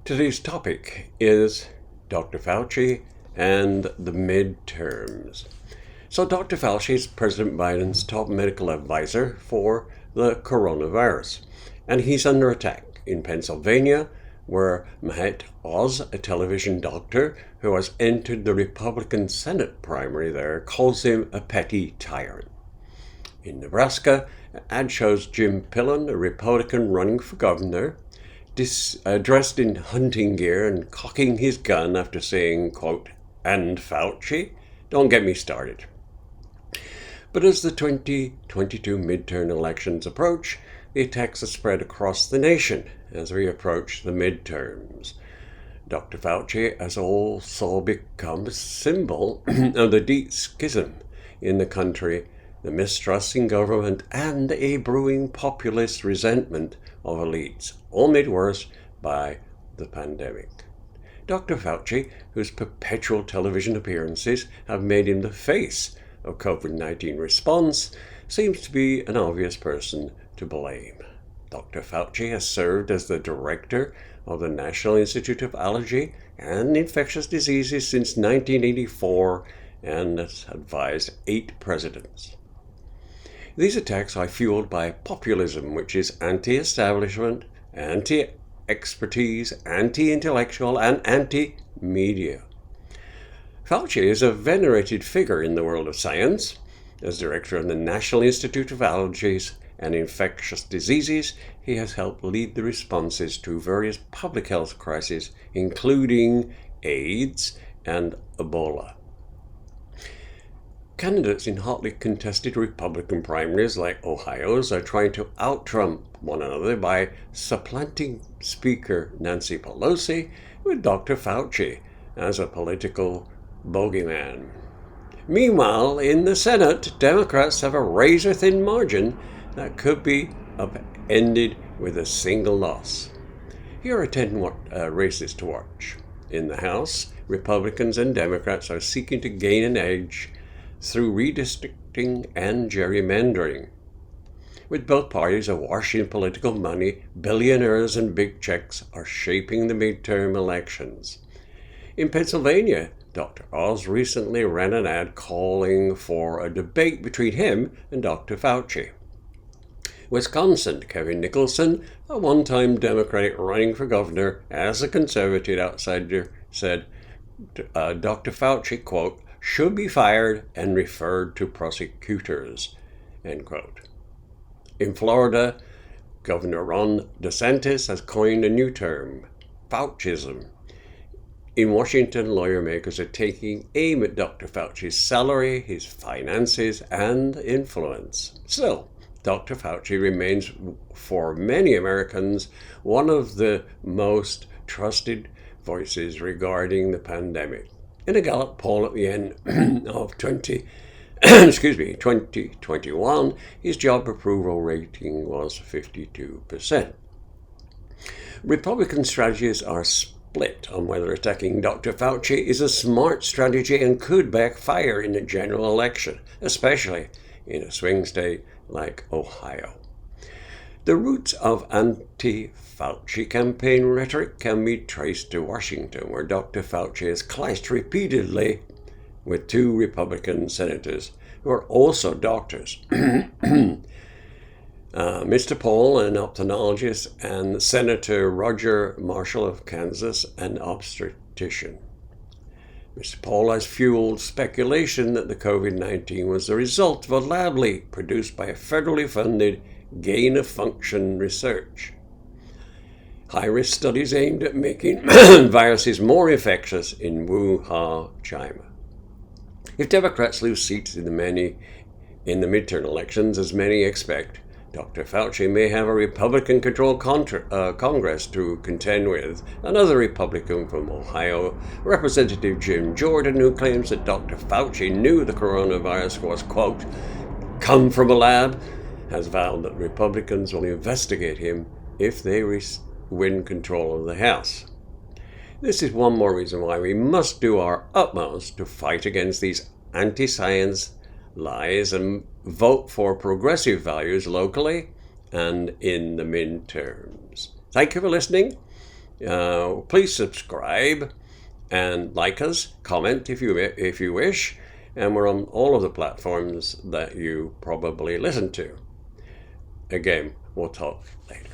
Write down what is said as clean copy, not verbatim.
Today's topic is Dr. Fauci and the midterms. So Dr. Fauci is President Biden's top medical advisor for the coronavirus, and he's under attack in Pennsylvania, where Mehmet Oz, a television doctor who has entered the Republican Senate primary there, calls him a petty tyrant. In Nebraska, an ad shows Jim Pillen, a Republican running for governor, dressed in hunting gear and cocking his gun after saying, quote, "and Fauci? Don't get me started." But as the 2022 midterm elections approach, the attacks have spread across the nation as we approach the midterms. Dr. Fauci has also become a symbol of the deep schism in the country, the mistrust in government, and a brewing populist resentment of elites, all made worse by the pandemic. Dr. Fauci, whose perpetual television appearances have made him the face of COVID-19 response, seems to be an obvious person to blame. Dr. Fauci has served as the director of the National Institute of Allergy and Infectious Diseases since 1984 and has advised 8 presidents. These attacks are fueled by populism, which is anti-establishment, anti-expertise, anti-intellectual, and anti-media. Fauci is a venerated figure in the world of science. As director of the National Institute of Allergies and Infectious Diseases, he has helped lead the responses to various public health crises, including AIDS and Ebola. Candidates in hotly contested Republican primaries like Ohio's are trying to out-Trump one another by supplanting Speaker Nancy Pelosi with Dr. Fauci as a political bogeyman. Meanwhile, in the Senate, Democrats have a razor-thin margin that could be upended with a single loss. Here are 10 races to watch. In the House, Republicans and Democrats are seeking to gain an edge through redistricting and gerrymandering. With both parties awash in political money, billionaires and big checks are shaping the midterm elections. In Pennsylvania, Dr. Oz recently ran an ad calling for a debate between him and Dr. Fauci. Wisconsin, Kevin Nicholson, a one-time Democratic running for governor as a conservative outsider, said Dr. Fauci, quote, should be fired and referred to prosecutors, end quote. In Florida, Governor Ron DeSantis has coined a new term, Faucism. In Washington, lawyer makers are taking aim at Dr. Fauci's salary, his finances, and influence. Still, Dr. Fauci remains, for many Americans, one of the most trusted voices regarding the pandemic. In a Gallup poll at the end of 2021, his job approval rating was 52%. Republican strategies are split on whether attacking Dr. Fauci is a smart strategy and could backfire in a general election, especially in a swing state like Ohio. The roots of anti-Fauci campaign rhetoric can be traced to Washington, where Dr. Fauci has clashed repeatedly with 2 Republican senators who are also doctors. Mr. Paul, an ophthalmologist, and Senator Roger Marshall of Kansas, an obstetrician. Mr. Paul has fueled speculation that the COVID-19 was the result of a lab leak produced by a federally funded gain-of-function research. High-risk studies aimed at making viruses more infectious in Wuhan, China. If Democrats lose seats in the midterm elections, as many expect, Dr. Fauci may have a Republican-controlled Congress to contend with. Another Republican from Ohio, Representative Jim Jordan, who claims that Dr. Fauci knew the coronavirus was, quote, come from a lab, has vowed that Republicans will investigate him if they win control of the House. This is one more reason why we must do our utmost to fight against these anti-science lies and vote for progressive values locally and in the midterms. Thank you for listening. Please subscribe and like us, comment if you wish, and we're on all of the platforms that you probably listen to. Again, we'll talk later.